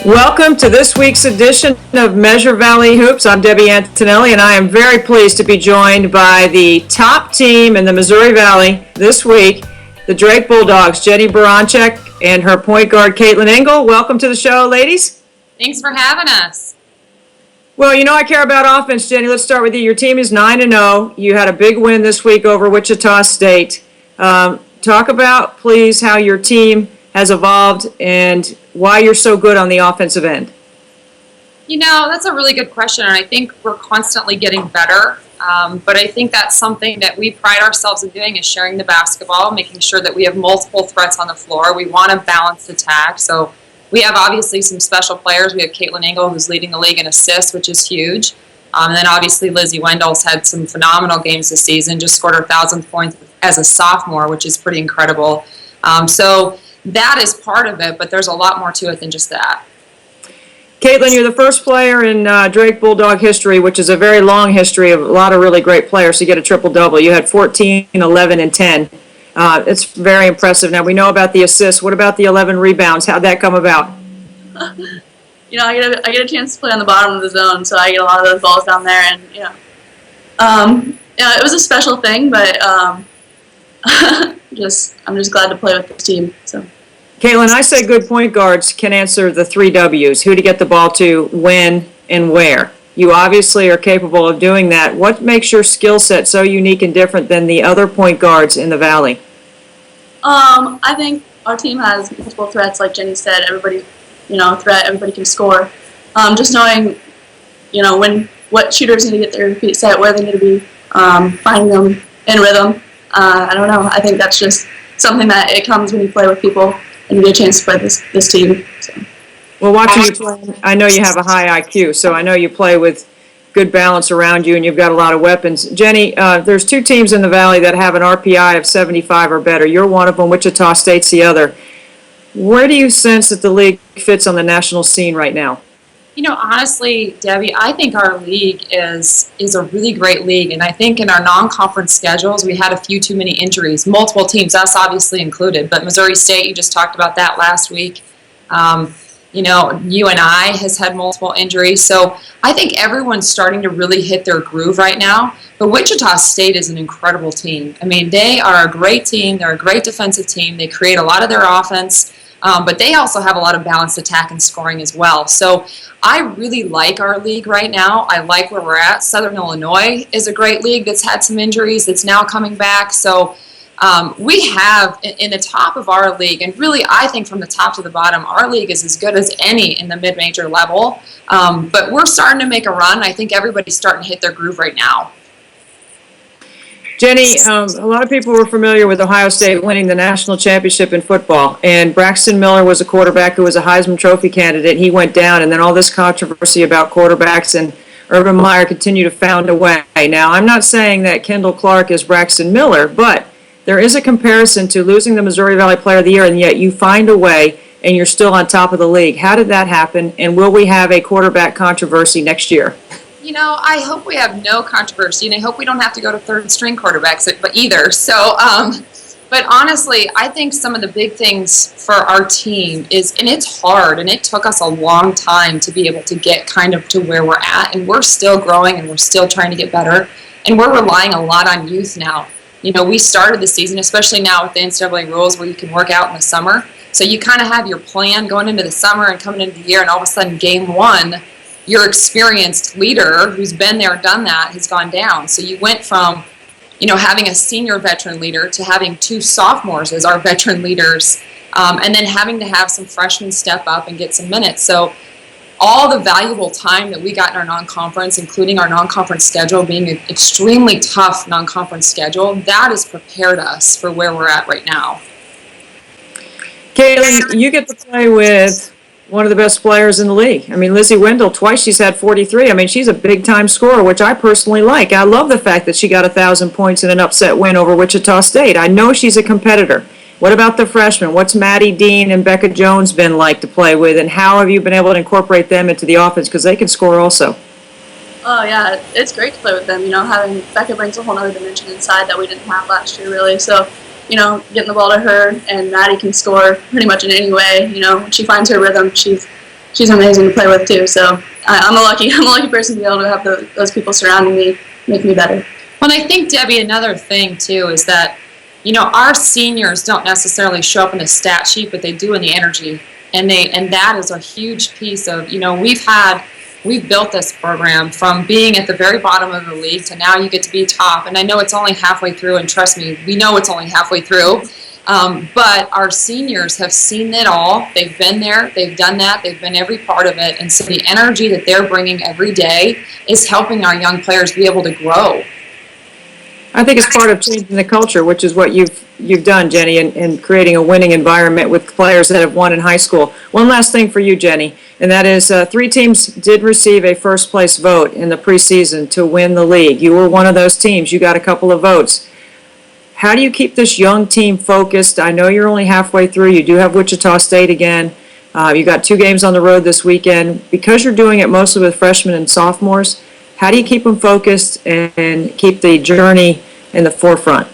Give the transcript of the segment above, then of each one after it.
Welcome to this week's edition of Measure Valley Hoops. I'm Debbie Antonelli, and I am very pleased to be joined by the top team in the Missouri Valley this week, the Drake Bulldogs, Jennie Baranczyk and her point guard, Caitlin Ingle. Welcome to the show, ladies. Thanks for having us. Well, you know I care about offense, Jennie. Let's start with you. Your team is 9-0. You had a big win this week over Wichita State. Talk about, please, how your team has evolved and why you're so good on the offensive end. You know, that's a really good question, and I think we're constantly getting better. But I think that's something that we pride ourselves in doing is sharing the basketball, making sure that we have multiple threats on the floor. We want a balanced attack. So we have obviously some special players. We have Caitlin Ingle, who's leading the league in assists, which is huge. And then obviously Lizzie Wendell's had some phenomenal games this season, just scored her 1,000th point as a sophomore, which is pretty incredible. So that is part of it, but there's a lot more to it than just that. Caitlin, you're the first player in Drake Bulldog history, which is a very long history of a lot of really great players, to get a triple-double. You had 14, 11, and 10. It's very impressive. Now, we know about the assists. What about the 11 rebounds? How'd that come about? You know, I get a chance to play on the bottom of the zone, so I get a lot of those balls down there, and it was a special thing, but I'm just glad to play with this team. So, Caitlin, I say good point guards can answer the 3 W's: who to get the ball to, when, and where. You obviously are capable of doing that. What makes your skill set so unique and different than the other point guards in the Valley? I think our team has multiple threats, like Jennie said. Everybody, threat. Everybody can score. Just knowing, what shooters need to get their feet set, where they need to be, finding them in rhythm. I don't know. I think that's just something that it comes when you play with people and you get a chance to play this team. So. Well, watching you play, I know you have a high IQ, so I know you play with good balance around you and you've got a lot of weapons. Jennie, there's 2 teams in the Valley that have an RPI of 75 or better. You're one of them. Wichita State's the other. Where do you sense that the league fits on the national scene right now? You know, honestly, Debbie, I think our league is a really great league, and I think in our non-conference schedules we had a few too many injuries, multiple teams, us obviously included, but Missouri State, you just talked about that last week. UNI has had multiple injuries, so I think everyone's starting to really hit their groove right now, but Wichita State is an incredible team. I mean, they are a great team, they're a great defensive team, they create a lot of their offense, but they also have a lot of balanced attack and scoring as well. So I really like our league right now. I like where we're at. Southern Illinois is a great league that's had some injuries that's now coming back. So we have in the top of our league, and really I think from the top to the bottom, our league is as good as any in the mid-major level. But we're starting to make a run. I think everybody's starting to hit their groove right now. Jennie, a lot of people were familiar with Ohio State winning the national championship in football, and Braxton Miller was a quarterback who was a Heisman Trophy candidate. He went down, and then all this controversy about quarterbacks, and Urban Meyer continued to found a way. Now, I'm not saying that Kendall Clark is Braxton Miller, but there is a comparison to losing the Missouri Valley Player of the Year, and yet you find a way, and you're still on top of the league. How did that happen, and will we have a quarterback controversy next year? You know, I hope we have no controversy, and I hope we don't have to go to third-string quarterbacks but either. So, but honestly, I think some of the big things for our team is, and it's hard, and it took us a long time to be able to get kind of to where we're at, and we're still growing, and we're still trying to get better, and we're relying a lot on youth now. You know, we started the season, especially now with the NCAA rules where you can work out in the summer. So you kind of have your plan going into the summer and coming into the year, and all of a sudden, game 1, your experienced leader who's been there, done that, has gone down. So you went from, having a senior veteran leader to having 2 sophomores as our veteran leaders, and then having to have some freshmen step up and get some minutes. So all the valuable time that we got in our non-conference, including our non-conference schedule being an extremely tough non-conference schedule, that has prepared us for where we're at right now. Caitlin, you get to play with one of the best players in the league. I mean, Lizzie Wendell, twice she's had 43. I mean, she's a big-time scorer, which I personally like. I love the fact that she got 1,000 points in an upset win over Wichita State. I know she's a competitor. What about the freshmen? What's Maddie Dean and Becca Jones been like to play with, and how have you been able to incorporate them into the offense? Because they can score also. Oh, yeah, it's great to play with them. Having Becca brings a whole other dimension inside that we didn't have last year, really. So, getting the ball to her, and Maddie can score pretty much in any way. When she finds her rhythm, she's she's amazing to play with too. So I'm a lucky person to be able to have those people surrounding me, make me better. Well, I think, Debbie, another thing too is that, you know, our seniors don't necessarily show up in the stat sheet, but they do in the energy, and that is a huge piece of, you know, we've built this program from being at the very bottom of the league to now you get to be top. And I know it's only halfway through, and trust me, we know it's only halfway through. But our seniors have seen it all. They've been there. They've done that. They've been every part of it. And so the energy that they're bringing every day is helping our young players be able to grow. I think it's part of changing the culture, which is what you've done, Jennie, in creating a winning environment with players that have won in high school. One last thing for you, Jennie, and that is 3 teams did receive a first-place vote in the preseason to win the league. You were one of those teams. You got a couple of votes. How do you keep this young team focused? I know you're only halfway through. You do have Wichita State again. You got 2 games on the road this weekend. Because you're doing it mostly with freshmen and sophomores, how do you keep them focused and keep the journey in the forefront?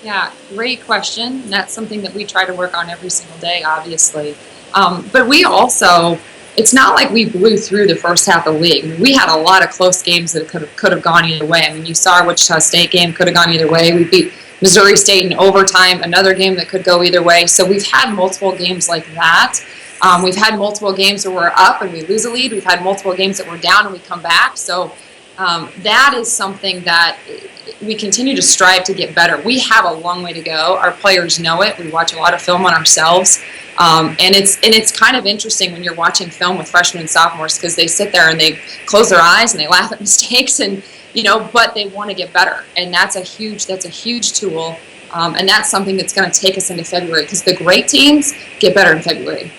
Yeah, great question. And that's something that we try to work on every single day, obviously. But we also, it's not like we blew through the first half of the league. I mean, we had a lot of close games that could have gone either way. I mean, you saw our Wichita State game could have gone either way. We beat Missouri State in overtime, another game that could go either way. So we've had multiple games like that. We've had multiple games where we're up and we lose a lead. We've had multiple games that we're down and we come back. So that is something that we continue to strive to get better. We have a long way to go. Our players know it. We watch a lot of film on ourselves. And it's kind of interesting when you're watching film with freshmen and sophomores, because they sit there and they close their eyes and they laugh at mistakes, and you know, but they want to get better, and that's a huge tool, and that's something that's going to take us into February, because the great teams get better in February.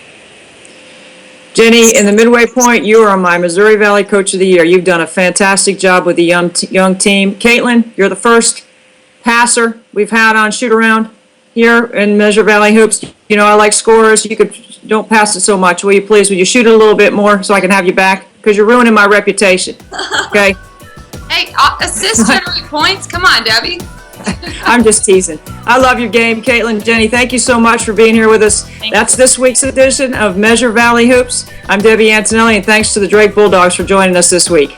Jennie, in the midway point, you are my Missouri Valley Coach of the Year. You've done a fantastic job with the young team. Caitlin, you're the first passer we've had on Shoot Around here in Measure Valley Hoops. You know, I like scorers. Don't pass it so much, will you please? Will you shoot it a little bit more so I can have you back? Because you're ruining my reputation, okay? Hey, assist generate points. Come on, Debbie. I'm just teasing. I love your game, Caitlin. Jennie, thank you so much for being here with us. That's this week's edition of Measure Valley Hoops. I'm Debbie Antonelli, and thanks to the Drake Bulldogs for joining us this week.